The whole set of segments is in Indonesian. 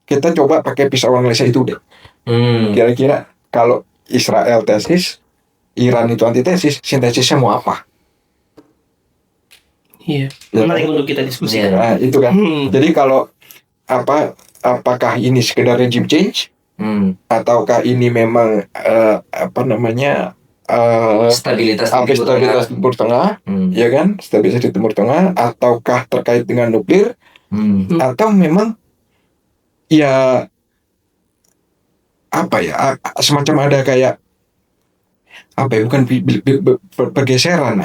kita coba pakai pisau analisa itu deh. Kira-kira kalau Israel tesis, Iran itu antitesis, sintesisnya mau apa? Iya, menarik untuk kita diskusikan. Nah, itu kan. Jadi kalau apakah ini sekedar regime change, ataukah ini memang stabilitas Timur Tengah, ya kan? Stabilitas di Timur Tengah, ataukah terkait dengan nuklir, atau memang ya semacam ada kayak bukan pergeseran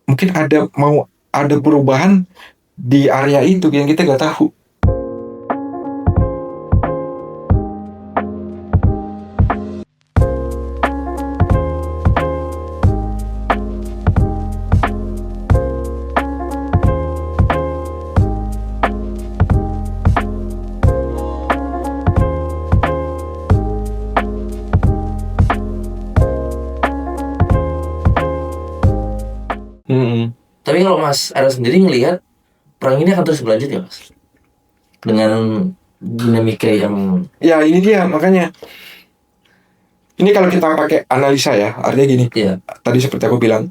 mungkin ada perubahan di area itu yang kita nggak tahu. Tapi kalau Mas Ara sendiri ngelihat perang ini akan terus berlanjut ya Mas? Dengan dinamika yang... Ya ini dia, makanya ini kalau kita pakai analisa ya, artinya gini. Tadi seperti aku bilang,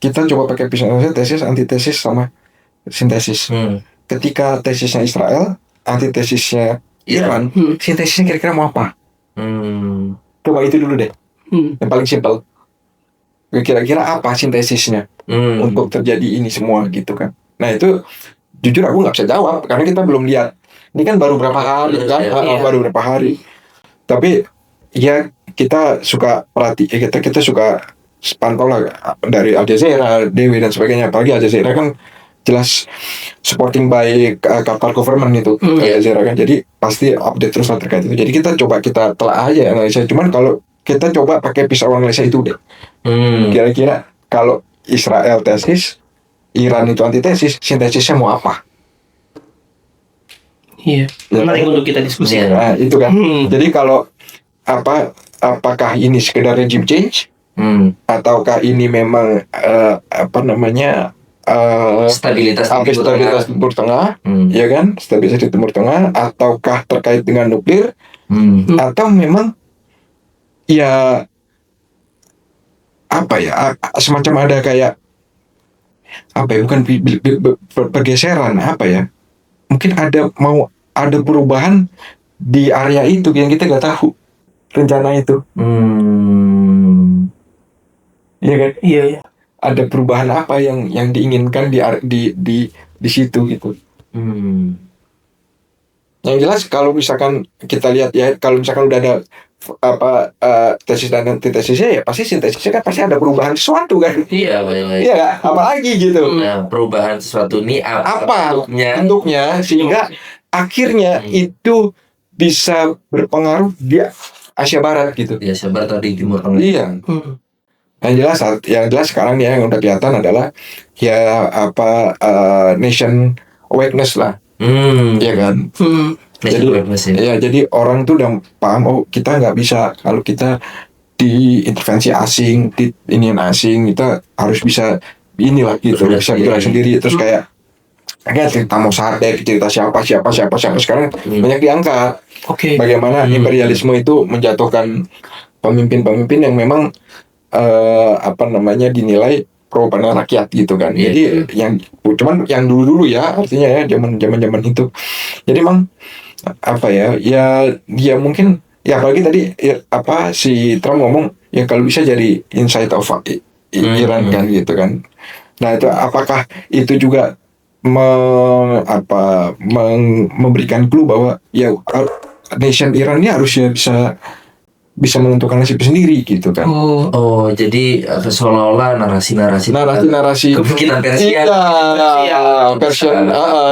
kita coba pakai tesis, antitesis sama sintesis. Ketika tesisnya Israel, antitesisnya Iran, sintesisnya kira-kira mau apa? Coba itu dulu deh, yang paling simpel. Kira-kira apa sintesisnya untuk terjadi ini semua gitu kan? Nah itu jujur aku nggak bisa jawab karena kita belum lihat. Ini kan baru berapa hari baru berapa hari. Tapi ya kita suka kita suka pantau lah dari Al Jazeera, Dewi dan sebagainya. Apalagi Al Jazeera kan jelas supporting by Qatar government itu Al Jazeera kan. Jadi pasti update terus terkait itu. Jadi kita telah aja analisa. Cuman kalau kita coba pakai pisau analisa itu deh. Kira-kira kalau Israel tesis, Iran itu antitesis, sintesisnya mau apa? Iya, menarik untuk kita diskusikan. Nah, itu kan. Jadi kalau apakah ini sekedar regime change, ataukah ini memang stabilitas Timur Tengah, ya kan? Stabilitas di Timur Tengah, ataukah terkait dengan nuklir, atau memang ya semacam ada kayak bukan pergeseran mungkin ada perubahan di area itu yang kita nggak tahu rencana itu. Iya kan? Iya. Ada perubahan apa yang diinginkan di situ gitu. Yang jelas kalau misalkan kita lihat ya, kalau misalkan udah ada tesis dan antitesisnya, ya pasti sintesisnya kan pasti ada perubahan sesuatu kan. Iya, iya, apalagi gitu. Nah, perubahan sesuatu ini apa bentuknya sehingga akhirnya itu bisa berpengaruh di Asia Barat gitu. Di Asia Barat atau di Timur Tengah. Iya. Yang jelas sekarang ya yang udah kelihatan adalah ya nation awareness lah. Iya kan. Jadi orang tuh udah paham, kita nggak bisa kalau kita diintervensi asing, asing, kita harus bisa inilah gitu, bisa bergerak sendiri. Terus kayak cerita Mossadegh, cerita siapa sekarang banyak diangkat. Bagaimana imperialisme itu menjatuhkan pemimpin-pemimpin yang memang dinilai pro pada rakyat gitu kan. Jadi cuman yang dulu ya, artinya ya zaman itu. Jadi emang dia mungkin ya apalagi tadi si Trump ngomong ya kalau bisa jadi inside of Iran kan gitu kan. Nah itu apakah itu juga memberikan clue bahwa ya nation Iran ini harusnya bisa menentukan nasib sendiri gitu kan. Jadi seolah-olah narasi kemungkinan Persian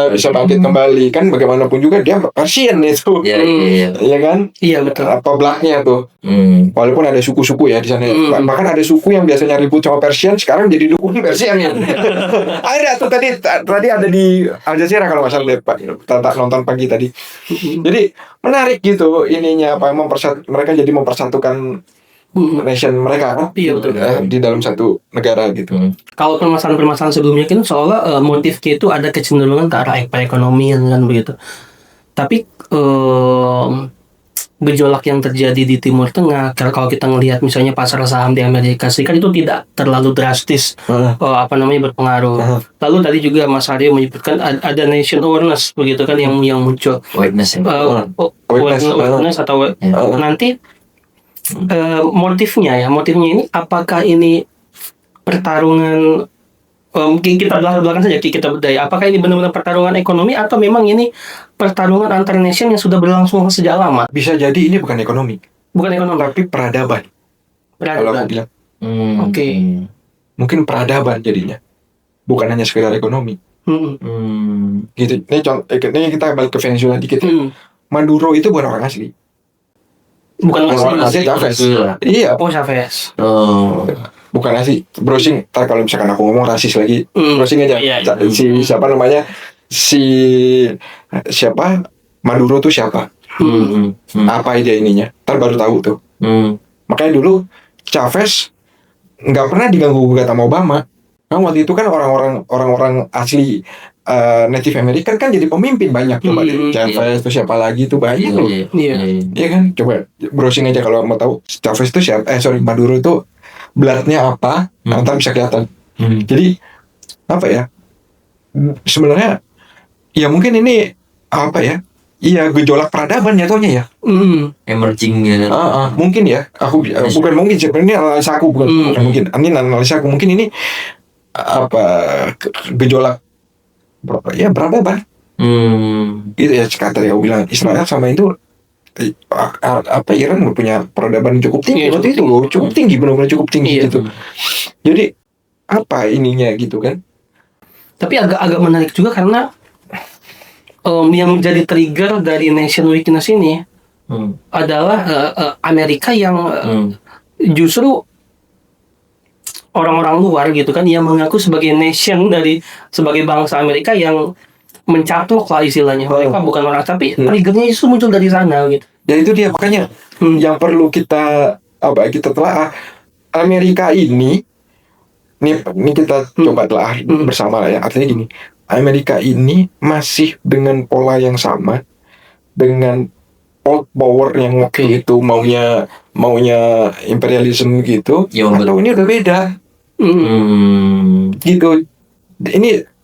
bisa bangkit kembali kan, bagaimanapun juga dia Persian itu. Iya kan? Iya betul. Blacknya tuh. Walaupun ada suku-suku ya di sana. Bahkan ada suku yang biasanya ribut sama Persian sekarang jadi dukung Persian ya. Ada tuh tadi ada di Al Jazeera kalau nggak salah nonton pagi tadi. Jadi menarik gitu ininya mereka jadi mempersatukan nation mereka kan. Iya betul. Di dalam satu negara gitu. Kalau permasalahan sebelumnya kan soalnya motifnya itu ada kecenderungan ke arah perekonomian kan begitu. Tapi gejolak yang terjadi di Timur Tengah, kalau kita ngelihat misalnya pasar saham di Amerika Serikat itu tidak terlalu drastis berpengaruh. Lalu tadi juga Mas Aryo menyebutkan ada nation awareness begitu kan yang muncul. Awareness ya. Awareness atau nanti motifnya ini apakah ini pertarungan kita belakang saja kita berdaya. Apakah ini benar-benar pertarungan ekonomi atau memang ini pertarungan antar nation yang sudah berlangsung sejak lama? Bisa jadi ini bukan ekonomi, tapi peradaban. Kalau aku bilang, Oke. mungkin peradaban jadinya, bukan hanya sekedar ekonomi. Gitu. Ini kita balik ke Venezuela dikit. Maduro itu bukan orang asli. Bukan Orang asli Chavez. Iya. Oh, Chavez. Bukan asli. Browsing. Ntar kalau misalkan aku ngomong rasis lagi, browsing aja. Iya. Siapa Maduro tuh siapa? Apa ide ininya? Ntar baru tahu tuh. Makanya dulu Chavez nggak pernah diganggu-gugat sama Obama. Nah, waktu itu kan orang-orang asli Native American kan jadi pemimpin banyak. Coba deh Chavez itu siapa lagi tuh banyak loh. Iya kan? Coba browsing aja kalau mau tahu Chavez itu siapa. Maduro itu bloodnya apa? Ntar bisa kelihatan. Jadi apa ya? Sebenarnya ya mungkin ini apa ya? Iya, gejolak peradaban jatuhnya ya. Emerging ya. Mungkin ya. Aku bukan mungkin sebenarnya analisa aku bukan mungkin. Ini analisa aku mungkin ini apa gejolak peradaban. Gitu ya kata dia bilang Israel sama itu Iran punya peradaban cukup tinggi waktu itu loh, cukup tinggi, benar-benar cukup tinggi gitu. Jadi apa ininya gitu kan? Tapi agak menarik juga karena yang menjadi trigger dari nation weakness ini adalah Amerika yang justru orang-orang luar gitu kan yang mengaku sebagai nation sebagai bangsa Amerika yang mencaplok lah istilahnya. Mereka bukan orang, tapi triggernya justru muncul dari sana gitu. Ya itu dia makanya yang perlu kita telah Amerika ini kita coba telah bersama lah ya. Artinya gini, Amerika ini masih dengan pola yang sama, dengan old power yang waktu itu maunya imperialisme gitu, atau ini udah beda. Gitu.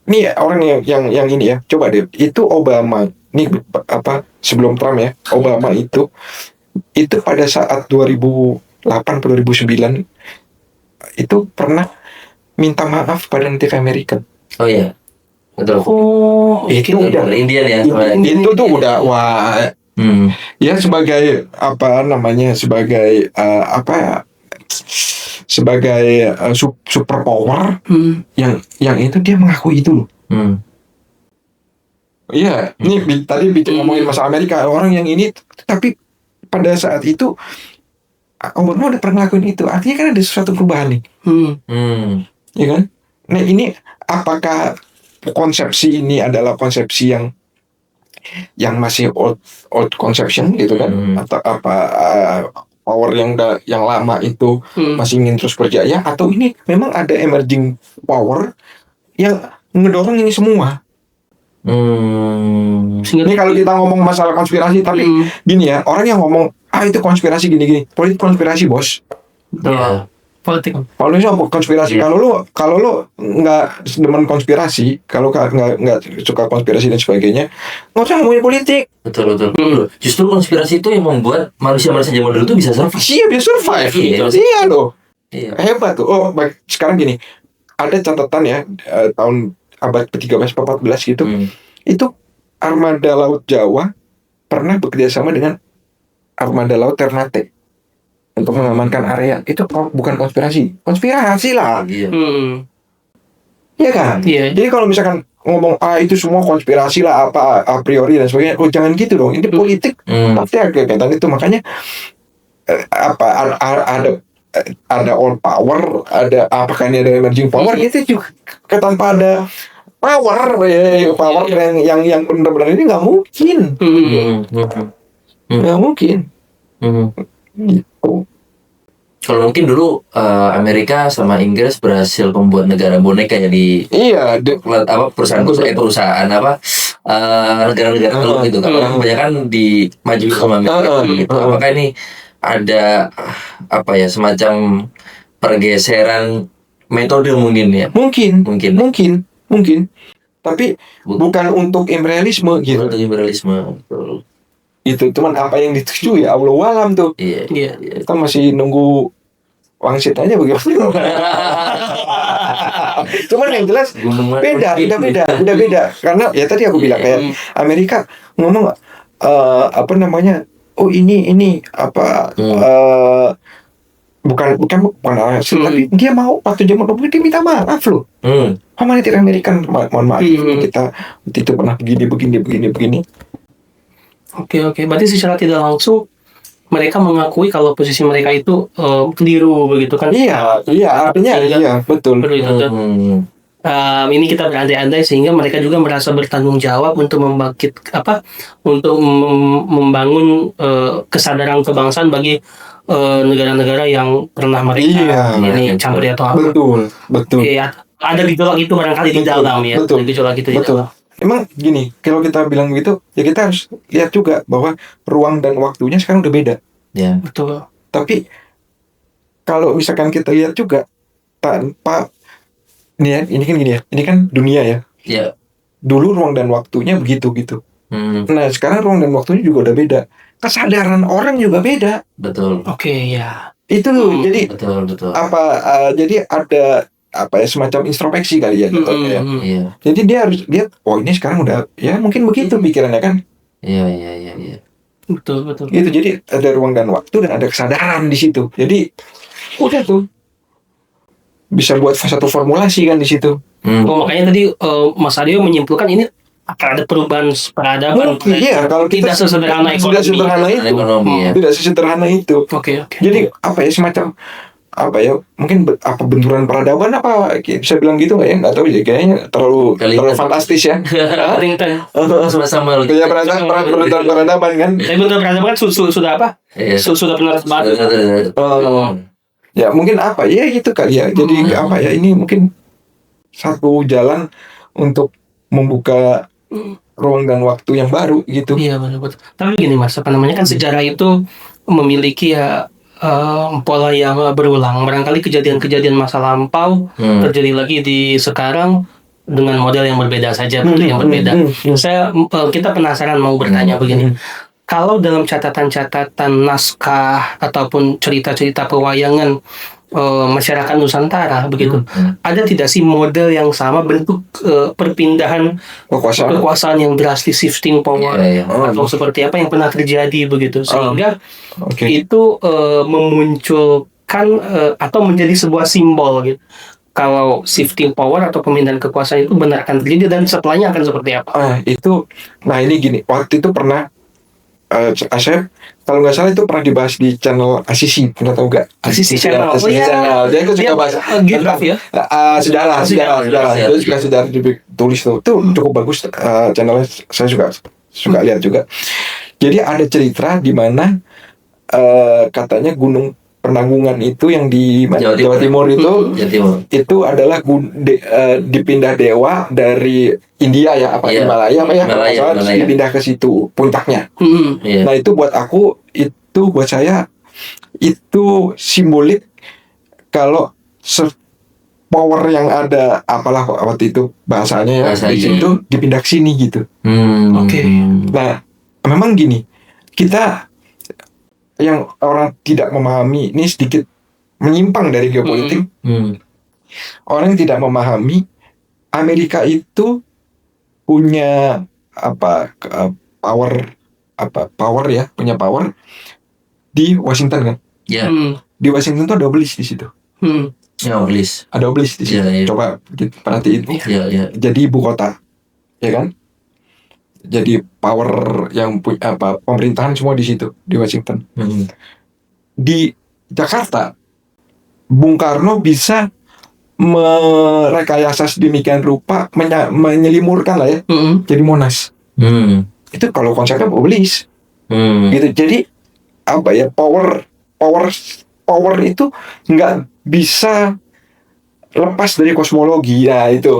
Ini orang yang ini ya, coba deh, itu Obama, ini sebelum Trump ya, Obama itu pada saat 2008 atau 2009 itu pernah minta maaf pada Native American. Oh iya, betul. Itu udah Indian ya. Itu tuh udah wah. Ya sebagai sebagai super power yang itu dia mengakui itu loh. Iya, ini tadi ngomongin masalah Amerika, orang yang ini, tapi pada saat itu Obama udah pernah ngelakuin itu, artinya kan ada sesuatu perubahan nih. Ya kan? Nah ini apakah konsepsi ini adalah konsepsi yang masih old conception gitu kan, atau power yang lama itu masih ingin terus berjaya, atau ini memang ada emerging power yang ngedorong ini semua. Ini kalau kita ngomong masalah konspirasi, tapi gini ya, orang yang ngomong itu konspirasi gini-gini, politik konspirasi bos. Politik. Kalau ini konspirasi, kalau lo nggak demen konspirasi, kalau nggak suka konspirasi dan sebagainya, nggak usah ngomongin politik. Betul. Justru konspirasi itu yang membuat manusia zaman dulu tuh bisa survive. Iya, bisa survive. Iya loh. Hebat tuh. Oh, baik. Sekarang gini, ada catatan ya, tahun abad ke-13 14 gitu. Itu armada laut Jawa pernah bekerja sama dengan armada laut Ternate untuk mengamankan area. Itu bukan konspirasi lah. Iya kan? Jadi kalau misalkan ngomong itu semua konspirasi lah, apa a priori dan sebagainya, jangan gitu dong. Ini politik pasti ada kaitan itu. Makanya ada all power, apakah ini ada emerging power, itu juga tanpa ada power yang benar-benar ini nggak mungkin. Nggak mungkin. Gitu. Kalau mungkin dulu Amerika sama Inggris berhasil membuat negara boneka ya di Iya, perusahaan apa negara-negara teluk gitu. Kalau kebanyakan di maju sama Amerika gitu. Apakah ini ada apa ya, semacam pergeseran metode mungkin ya? Mungkin. Tapi bukan untuk imperialisme gitu. Untuk imperialisme. Betul. Itu cuman apa yang dituju ya Allah alam tuh. Iya. Kita masih nunggu wangsit aja bagaimana. Cuman yang jelas udah beda. Karena ya tadi aku bilang kayak Amerika ngomong apa namanya? Oh ini apa bukan hasil, tapi dia mau waktu zaman Obama dia minta maaf loh. Humanitarian American, mohon maaf kita waktu itu pernah begini. Oke. Berarti secara tidak langsung mereka mengakui kalau posisi mereka itu keliru begitu kan? Iya, artinya iya, betul. Ini kita berandai-andai sehingga mereka juga merasa bertanggung jawab untuk membangun kesadaran kebangsaan bagi negara-negara yang pernah mereka campuri atau apa. Betul. Iya, ada gejolak itu barangkali di dalam ya. Betul. Gejolak itu di dalam. Emang gini, kalau kita bilang begitu, ya kita harus lihat juga bahwa ruang dan waktunya sekarang udah beda. Ya. Betul. Tapi kalau misalkan kita lihat juga tanpa ini kan gini ya, ini kan dunia ya. Iya. Dulu ruang dan waktunya begitu gitu. Nah sekarang ruang dan waktunya juga udah beda. Kesadaran orang juga beda. Betul. Oke, ya. Itu jadi betul. jadi ada apa ya, semacam introspeksi kali ya gitu ya. Iya. Jadi dia harus lihat, oh ini sekarang udah ya mungkin begitu pikirannya kan. Iya. Betul. Gitu, jadi ada ruang dan waktu dan ada kesadaran di situ. Jadi udah tuh bisa buat satu formulasi kan di situ. Makanya tadi Mas Aryo menyimpulkan ini akan ada perubahan peradaban. Mungkin ya, kalau kita tidak sesederhana ekonomi. Tidak sesederhana itu. Oke. Jadi apa ya, semacam apa ya, mungkin benturan peradaban apa bisa bilang gitu nggak ya, nggak tahu ya, kayaknya terlalu fantastis ya. Sama kayak benturan peradaban kan. Tapi benturan peradaban kan sudah apa? Sudah pernah banget. Ya mungkin apa ya gitu kali ya. Jadi apa ya, ini mungkin satu jalan untuk membuka ruang dan waktu yang baru gitu. Iya betul. Tapi gini Mas, apa namanya kan sejarah itu memiliki ya pola yang berulang. Barangkali kejadian-kejadian masa lampau terjadi lagi di sekarang dengan model yang berbeda saja, yang berbeda. Kita penasaran mau bertanya begini. Kalau dalam catatan-catatan naskah ataupun cerita-cerita pewayangan masyarakat Nusantara begitu, ada tidak sih model yang sama bentuk perpindahan kekuasaan yang drastis, shifting power atau seperti apa yang pernah terjadi begitu, sehingga itu memunculkan atau menjadi sebuah simbol gitu. Kalau shifting power atau pemindahan kekuasaan itu benar akan terjadi dan setelahnya akan seperti apa? Ini gini, waktu itu pernah Asep, kalau nggak salah itu pernah dibahas di channel Asisi, pernah tahu nggak? Asisi channel. Dia itu suka bahas geografi ya. Sejarah. Itu juga sejarah ditulis tuh cukup bagus, channelnya saya suka lihat juga. Jadi ada cerita di mana katanya Gunung Penanggungan itu yang di Jawa Timur itu adalah dipindah dewa dari India ya, Himalaya dipindah ke situ puncaknya. Nah itu buat saya itu simbolik kalau power yang ada apalah waktu itu bahasanya ya di situ dipindah ke sini gitu. Nah memang gini, kita yang orang tidak memahami ini sedikit menyimpang dari geopolitik. Orang yang tidak memahami Amerika itu punya punya power di Washington kan. Di Washington tuh ada obelisk di situ. Ada obelisk di situ. Coba perhatiin. Jadi ibu kota, ya kan? Jadi power yang punya pemerintahan semua di situ, di Washington. Di Jakarta, Bung Karno bisa merekayasa sedemikian rupa, menyelimurkan lah ya, jadi Monas. Itu kalau konsepnya obelisk. Gitu. Jadi power power itu nggak bisa lepas dari kosmologi. Nah itu.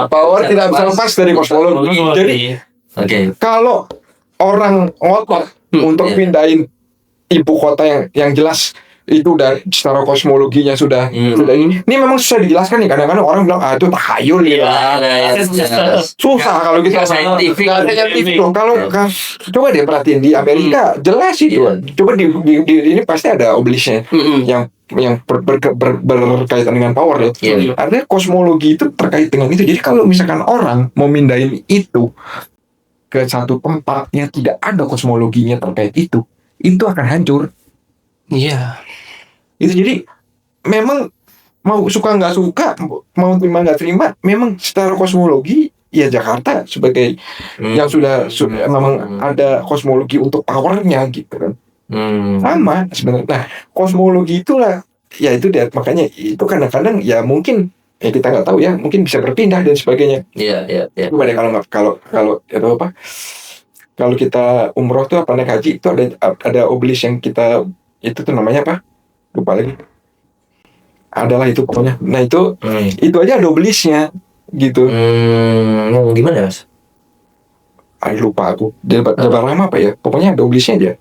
Power tidak bisa lepas dari kosmologi. Jadi kalau orang ngotot untuk pindahin ibu kota yang jelas itu udah secara kosmologinya sudah ini memang susah dijelaskan nih. Kadang-kadang orang bilang itu tahayul gitu. Susah kalau kita saintifik loh. Kalau coba deh perhatiin di Amerika jelas itu. Coba di ini pasti ada obelisknya yang berkaitan dengan power ya. Artinya kosmologi itu terkait dengan itu. Jadi kalau misalkan orang mau mindahin itu ke satu tempat yang tidak ada kosmologinya terkait itu akan hancur. Iya. Itu jadi memang mau suka nggak suka, mau terima nggak terima, memang secara kosmologi ya Jakarta sebagai yang sudah memang ada kosmologi untuk powernya gitu kan. Sama sebenarnya. Nah, kosmologi itulah ya itu dia, makanya itu kadang-kadang ya mungkin ya kita nggak tahu ya, mungkin bisa berpindah dan sebagainya. Iya. Coba deh kalau itu apa? Kalau kita umroh tuh naik haji itu ada obelisk yang kita itu tuh namanya apa? Lupa lagi. Adalah itu pokoknya. Nah itu aja ada obelisknya gitu. Gimana Mas? Lupa aku. Jabal Rahmah apa ya? Pokoknya ada obelisknya aja.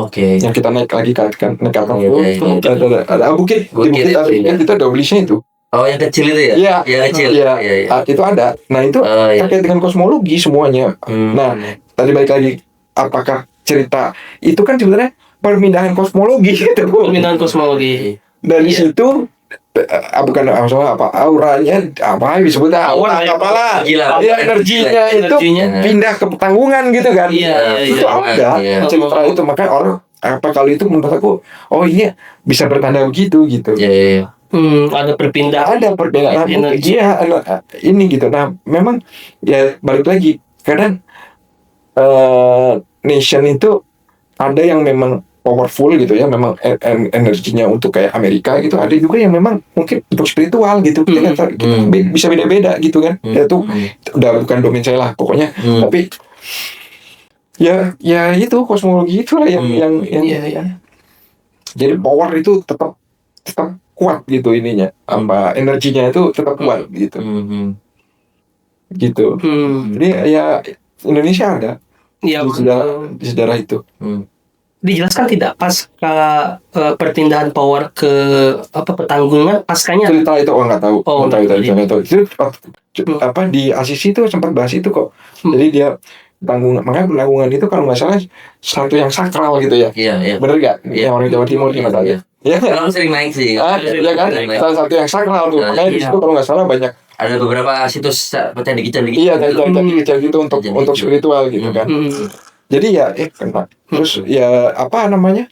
Oke. Yang kita naik lagi naik ke atas ada bukit itu ada obelisknya itu. Yang kecil itu ya? Iya. Yang kecil. Iya. Itu ada. Nah itu terkait dengan kosmologi semuanya. Nah tadi balik lagi, apakah cerita itu kan sebenarnya permindahan kosmologi gitu. Permindahan kosmologi. Dari situ bukan apa auranya apa disebutnya aura apalah ya energinya itu pindah ke tanggungan gitu kan. Itu ada cerita itu, makanya orang apa kalau itu menurut aku ini bisa bertanda begitu gitu. Ada perpindahan energi ini gitu. Nah memang ya balik lagi kadang nation itu ada yang memang powerful gitu ya, memang energinya untuk kayak Amerika gitu. Ada juga yang memang mungkin untuk spiritual gitu. Kita bisa beda-beda gitu kan. Itu udah bukan domain saya lah pokoknya. Tapi ya itu kosmologi itulah yang jadi power itu tetap kuat gitu ininya, apa energinya itu tetap kuat gitu. Gitu. Jadi ya Indonesia ada di sejarah itu. Dijelaskan tidak pasca perpindahan power ke Petanggungan paskanya? Cerita itu nggak tahu. Nggak tahu. Itu apa di Asisi itu sempat bahas itu kok. Jadi dia Tanggungan, makanya Penanggungan itu kalau nggak salah satu yang sakral gitu ya. Iya. Bener nggak? Yang orang Jawa Timur nggak tahu ya. Ya kan sering naik sih. Ya kan? Salah satu yang sakral tuh. Makanya di situ kalau nggak salah banyak. Ada beberapa situs candi-candi. Iya, candi-candi gitu untuk spiritual gitu kan. Jadi ya kena. Terus ya apa namanya?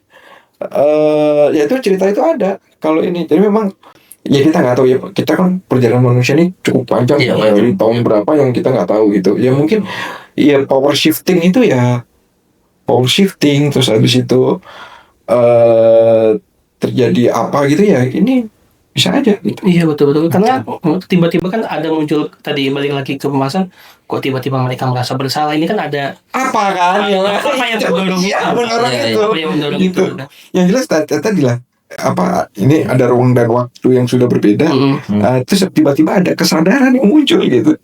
Ya itu cerita itu ada. Kalau ini jadi memang ya kita nggak tahu ya. Kita kan perjalanan manusia ini cukup panjang dari tahun berapa yang kita nggak tahu gitu. Ya mungkin ya power shifting itu ya power shifting, terus habis itu terjadi apa gitu ya ini bisa aja gitu. Iya betul karena tiba-tiba kan ada muncul tadi balik lagi ke pembahasan, kok tiba-tiba mereka merasa bersalah. Ini kan ada apa yang mendorong itu yang jelas tadi lah apa ini ada ruang dan waktu yang sudah berbeda. Terus tiba-tiba ada kesadaran yang muncul gitu.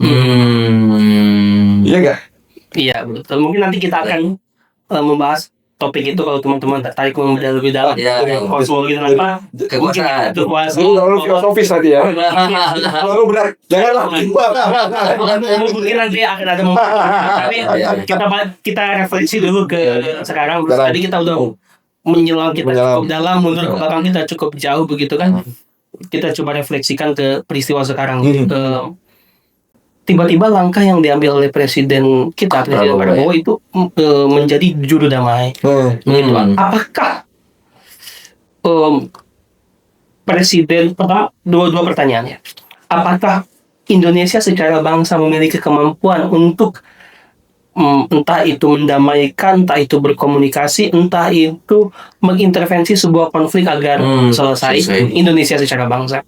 Iya nggak? Iya betul. Mungkin nanti kita akan membahas topik itu kalau teman-teman tertarik membedah lebih dalam kosmologi dan apa kekuasaan terlalu filosofis tadi ya. Terlalu benar, janganlah mungkin nanti akan ada tapi kita refleksi dulu ke sekarang. Tadi kita udah menyelam cukup dalam, mundur ke belakang kita cukup jauh begitu kan. Kita coba refleksikan ke peristiwa sekarang. Tiba-tiba langkah yang diambil oleh Presiden Prabowo itu menjadi juru damai. Begitu. Apakah Presiden pertama dua pertanyaan ya. Apakah Indonesia secara bangsa memiliki kemampuan untuk entah itu mendamaikan, entah itu berkomunikasi, entah itu mengintervensi sebuah konflik agar selesai Indonesia secara bangsa?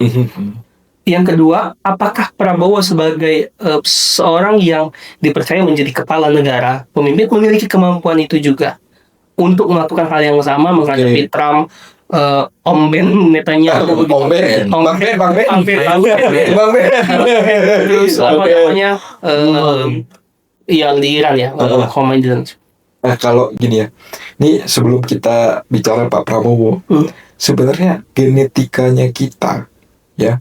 Yang kedua, apakah Prabowo sebagai seorang yang dipercaya menjadi kepala negara, pemimpin, memiliki kemampuan itu juga? untuk melakukan hal yang sama menghadapi Trump, Om Ben Netanyahu, Om Ben, Bang Ben. terus apa namanya yang di Iran ya, Khomeini. Nah, kalau gini ya, ini sebelum kita bicara Pak Prabowo, sebenarnya genetikanya kita, ya,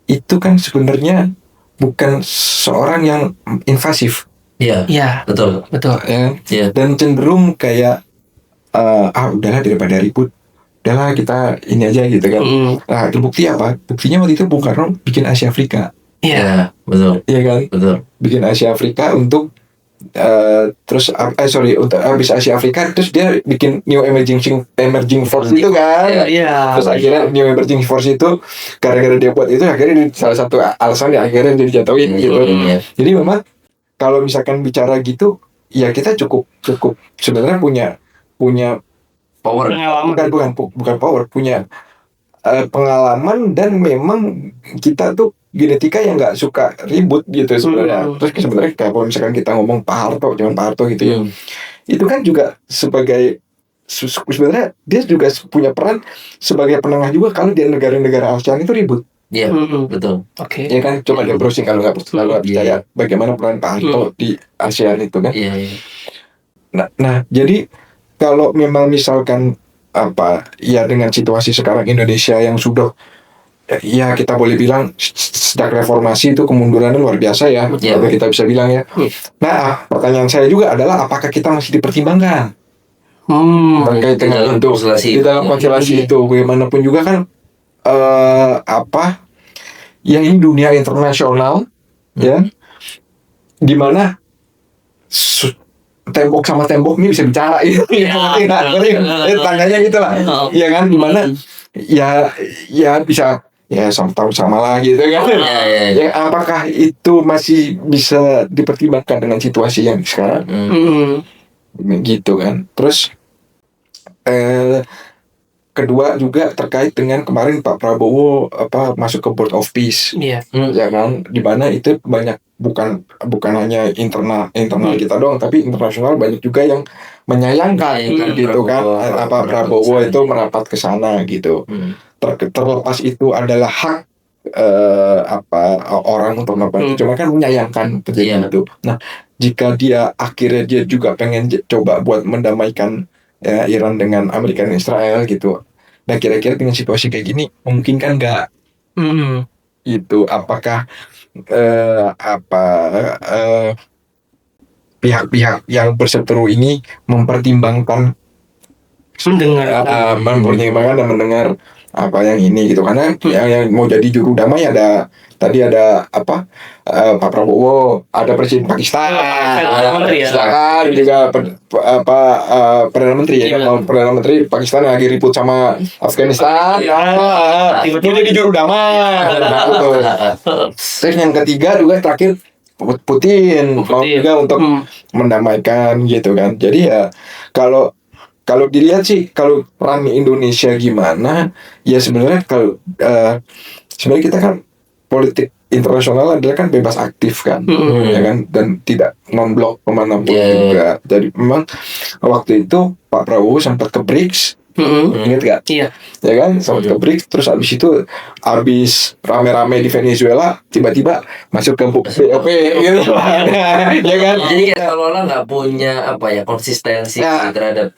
itu kan sebenarnya bukan seorang yang invasif, Iya, betul. ya, Iya. dan cenderung kayak udahlah daripada ribut, udahlah kita ini aja gitu kan. Nah, terbukti apa? Buktinya waktu itu Bung Karno bikin Asia Afrika, Iya, betul. iya kan? Betul. Bikin Asia Afrika untuk untuk habis Asia Afrika, terus dia bikin New Emerging Force itu kan. Terus akhirnya New Emerging Force itu gara-gara dia buat itu akhirnya salah satu alasan akhirnya dia dijatuhin gitu. Jadi memang kalau misalkan bicara gitu, ya kita cukup sebenarnya punya Power. bukan power, punya pengalaman, dan memang kita tuh genetika yang nggak suka ribut gitu sebenarnya. Terus sebenarnya kalau misalkan kita ngomong Pak Harto gitu ya, itu kan juga sebagai sebenarnya dia juga punya peran sebagai penengah juga kalau di negara-negara ASEAN itu ribut. Iya, betul. Oke. Ya kan, coba dia browsing kalau nggak percaya bagaimana peran Pak Harto di ASEAN itu kan. Iya. Nah, jadi kalau memang misalkan dengan situasi sekarang Indonesia yang sudah, ya kita boleh bilang sejak reformasi itu kemundurannya luar biasa ya, kalau kita bisa bilang ya. Nah, pertanyaan saya juga adalah apakah kita masih dipertimbangkan terkait dengan itu di dalam konstelasi itu, bagaimanapun juga kan ya ini dunia internasional ya, dimana tembok sama tembok ini bisa bicara gitu. Tangganya gitu lah. Iya kan, dimana ya bisa ya sama lah gitu kan. Ya, apakah itu masih bisa dipertimbangkan dengan situasi yang sekarang? Gitu kan. Terus kedua juga terkait dengan kemarin Pak Prabowo masuk ke Board of Peace. Ya kan, di mana itu banyak bukan hanya internal kita doang, tapi internasional banyak juga yang menyayangkan gitu kan, Prabowo itu merapat ke sana gitu. Terlepas itu adalah hak orang untuk melakukan, cuma kan menyayangkan terjadi itu. Nah, jika dia akhirnya dia juga pengen coba buat mendamaikan Iran dengan Amerika dan Israel gitu. Nah, kira-kira dengan situasi kayak gini memungkinkan nggak? Itu apakah pihak-pihak yang berseteru ini mempertimbangkan mempertimbangkan dan mendengar apa yang ini gitu, karena yang mau jadi juru damai tadi ada Pak Prabowo, ada Presiden Pakistan, juga Perdana Menteri Perdana Menteri Pakistan yang lagi ribut sama Afghanistan, itu jadi juru damai. Terus yang ketiga juga terakhir Putin mau juga untuk mendamaikan gitu kan. Jadi ya kalau dilihat sih, kalau peran Indonesia gimana, ya sebenarnya kalau sebenarnya kita kan politik internasional adalah kan bebas aktif kan, ya kan, dan tidak non-blok kemanapun juga. Jadi memang waktu itu Pak Prabowo sempat ke BRICS, ingat gak? Iya. Ya kan, sempat ke BRICS, terus abis rame-rame di Venezuela, tiba-tiba masuk ke BOP gitu, ya kan? Jadi kayak seolah-olah nggak punya konsistensi terhadap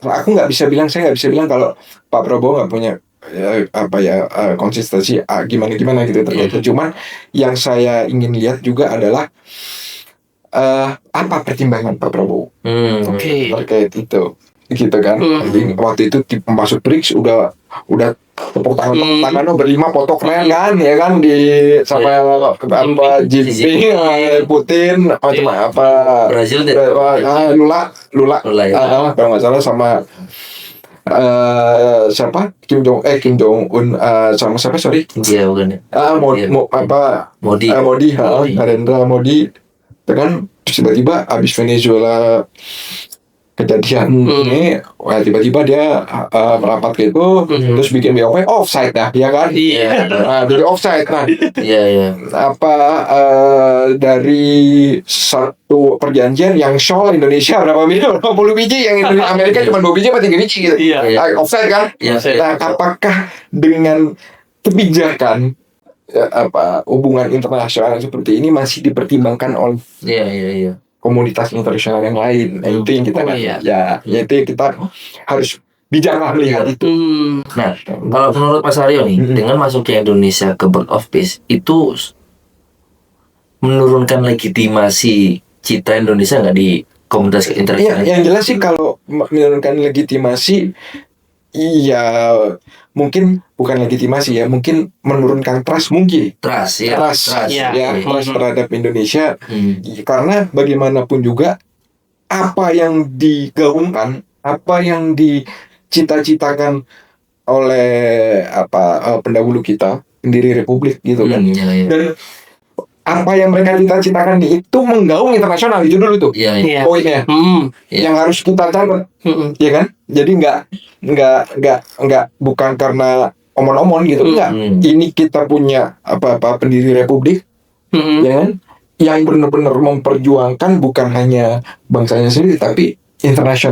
aku nggak bisa bilang, saya nggak bisa bilang kalau Pak Prabowo nggak punya konsistensi gimana gitu terkait itu. Cuman yang saya ingin lihat juga adalah apa pertimbangan Pak Prabowo terkait itu gitu kan. Jadi waktu itu masuk BRICS udah tepuk tangan berlima foto keren kan, ya kan, di sama Jinping, Putin, Brazil Lula kalau nggak salah, sama siapa Kim Jong Un, sama siapa India bukan ya? Modi, Narendra Modi, itu kan. Terus tiba-tiba abis Venezuela kejadian ini, wah tiba-tiba dia merapat gitu, terus bikin BOP offside dah, ya kan? Iya. Nah, dari offside, nah Iya. dari satu perjanjian yang shawl Indonesia berapa biji, yang Amerika cuma 2 biji atau 3 biji gitu. Iya. Nah, offside kan? Iya. Nah, apakah dengan kebijakan hubungan internasional seperti ini masih dipertimbangkan oleh Iya. komunitas internasional yang lain? Nah, itu yang kita itu yang kita harus bijak melihat itu. Nah, kalau menurut Mas Aryo nih, dengan masuknya Indonesia ke Board of Peace itu menurunkan legitimasi citra Indonesia nggak di komunitas internasional? Yang jelas sih kalau menurunkan legitimasi, iya mungkin bukan legitimasi ya, mungkin menurunkan trust mungkin. Trust Terhadap Indonesia. Karena bagaimanapun juga apa yang digaungkan, apa yang dicita-citakan oleh pendahulu kita, pendiri republik gitu kan. Dan apa yang mereka cita-citakan itu menggaung internasional, itu dulu tuh poinnya yang harus kita catat, ya kan? Jadi nggak bukan karena omon-omon gitu, enggak. Ini kita punya pendiri republik, ya kan? Yang benar-benar memperjuangkan bukan hanya bangsanya sendiri, tapi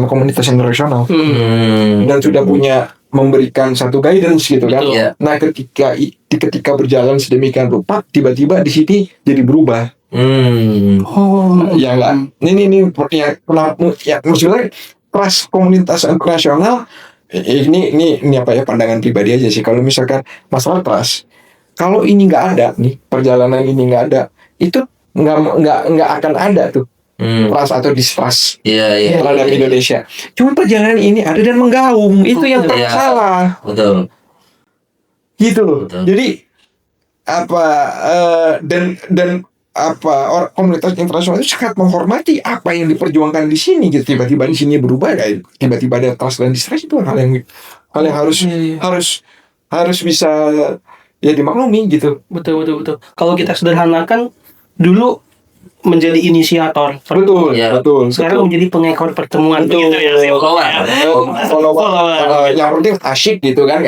komunitas internasional, dan sudah punya memberikan satu guidance gitu kan. Nah, ketika berjalan sedemikian rupa, tiba-tiba di sini jadi berubah. Ya enggak. Ini maksudnya trust komunitas internasional ini pandangan pribadi aja sih. Kalau misalkan masalah trust, kalau ini nggak ada nih, perjalanan ini nggak ada, itu nggak akan ada tuh trust atau distrust terhadap Indonesia. Cuma perjalanan ini ada dan menggaung, itu yang salah. Betul. Gitu loh. Jadi komunitas internasional itu sangat menghormati apa yang diperjuangkan di sini gitu. Tiba-tiba di sini berubah, tiba-tiba ada trust dan distrust, itu hal yang harus bisa dimaklumi gitu. Betul. Kalau kita sederhanakan, dulu menjadi inisiator, betul. Sekarang menjadi pengekor pertemuan, gitu ya. Yang penting asyik gitu kan.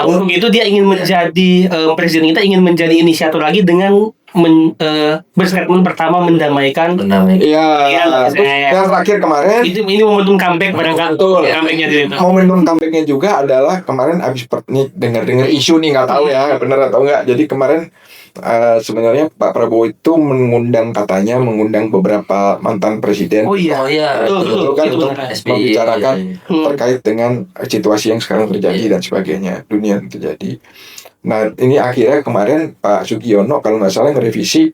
Untuk itu dia ingin menjadi presiden kita, ingin menjadi inisiator lagi dengan berstatement pertama mendamaikan. Yang terakhir kemarin ini momentum comeback barangkali. Comebacknya itu. Momentum comebacknya juga adalah kemarin abis dengar isu nih, nggak tahu ya benar atau enggak. Jadi kemarin sebenarnya Pak Prabowo itu mengundang beberapa mantan presiden. Betul kan, untuk membicarakan terkait dengan situasi yang sekarang terjadi dan sebagainya, dunia yang terjadi. Nah, ini akhirnya kemarin Pak Sugiono kalau nggak salah ngerevisi,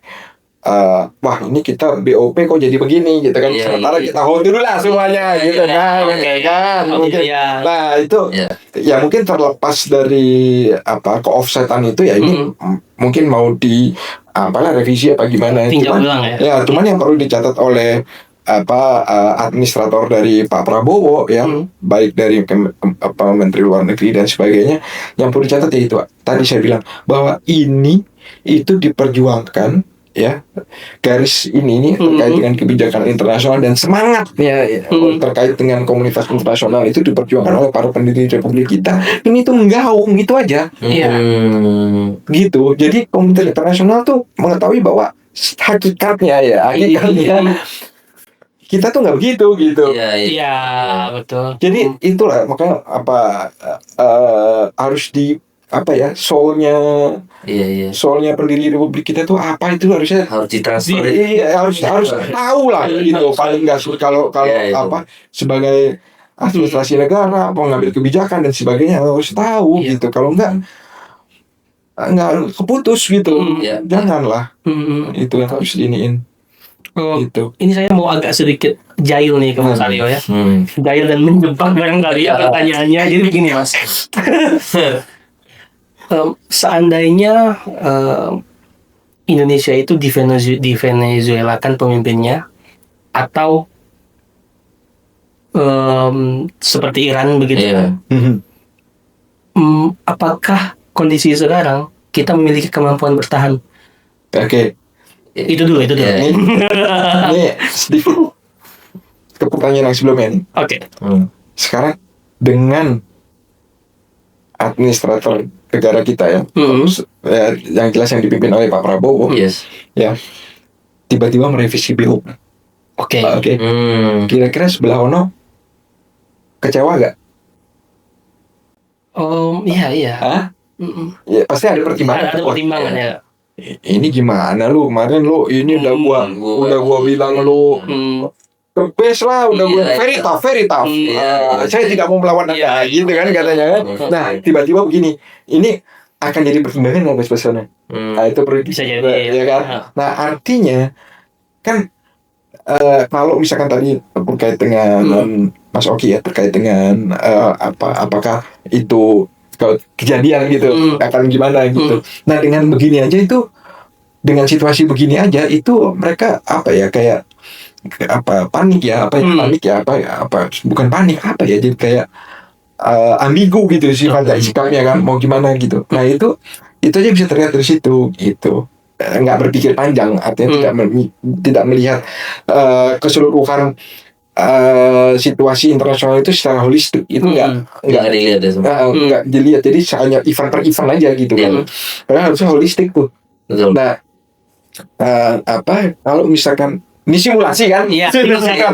wah ini kita BOP kok jadi begini gitu kan. Sementara kita hold dulu lah semuanya gitu kan. Nah itu ya mungkin terlepas dari ke-offsetan itu ya, ini mungkin mau revisi apa gimana. Cuman yang perlu dicatat oleh administrator dari Pak Prabowo baik dari Menteri Luar Negeri dan sebagainya, yang perlu dicatat ya itu tadi saya bilang bahwa itu diperjuangkan garis ini terkait dengan kebijakan internasional dan semangat terkait dengan komunitas internasional itu diperjuangkan oleh para pendiri republik kita. Ini tuh menggaung itu aja. Gitu. Jadi komunitas internasional tuh mengetahui bahwa hakikatnya kita tuh nggak begitu gitu. Betul. Jadi itulah makanya harus soalnya pendiri republik kita tuh apa, itu harusnya harus ditransfer. Harus tahu lah gitu, paling nggak kalau sebagai administrasi negara mengambil kebijakan dan sebagainya harus tahu gitu. Kalau nggak keputus gitu. Janganlah. Itu yang harus diiniin. Gitu. Ini saya mau agak sedikit jahil nih ke Mas Aryo ya. Jahil dan menjebak barangkali pertanyaannya. Jadi begini Mas. Seandainya Indonesia itu di Venezuela kan pemimpinnya, atau seperti Iran begitu, apakah kondisi sekarang kita memiliki kemampuan bertahan? Itu dulu. Ini sedikit pertanyaan yang sebelumnya nih. Oke. Sekarang dengan administrator negara kita ya, yang jelas yang dipimpin oleh Pak Prabowo, Yes. ya, tiba-tiba merevisi BU. Oke. Kira-kira sebelah ono kecewa gak? Iya. Hah? Ya pasti ada pertimbangan. Ada pertimbangan ya. Ini gimana lu kemarin lu ini udah gua bilang lu the best lah, udah gue very tough. Saya tidak mau melawan Anda, gitu kan katanya kan. Nah, tiba-tiba begini, ini akan jadi pertimbangan nggak besok-besoknya? Nah, itu perlu Bisa jadi, ya kan. Nah, artinya kan kalau misalkan tadi terkait dengan Mas Oki ya, terkait dengan apakah itu kalau kejadian gitu akan gimana gitu. Nah, dengan begini aja itu, dengan situasi begini aja itu mereka kayak panik ya, bukan panik jadi kayak ambigu gitu sikapnya kan, mau gimana gitu. Nah itu aja bisa terlihat dari situ gitu. Nggak berpikir panjang, artinya tidak melihat keseluruhan situasi internasional itu secara holistik. Itu nggak dilihat, jadi hanya event per event aja gitu kan. Karena harusnya holistik tuh. Nah kalau misalkan ini simulasi kan? Iya, simulasi.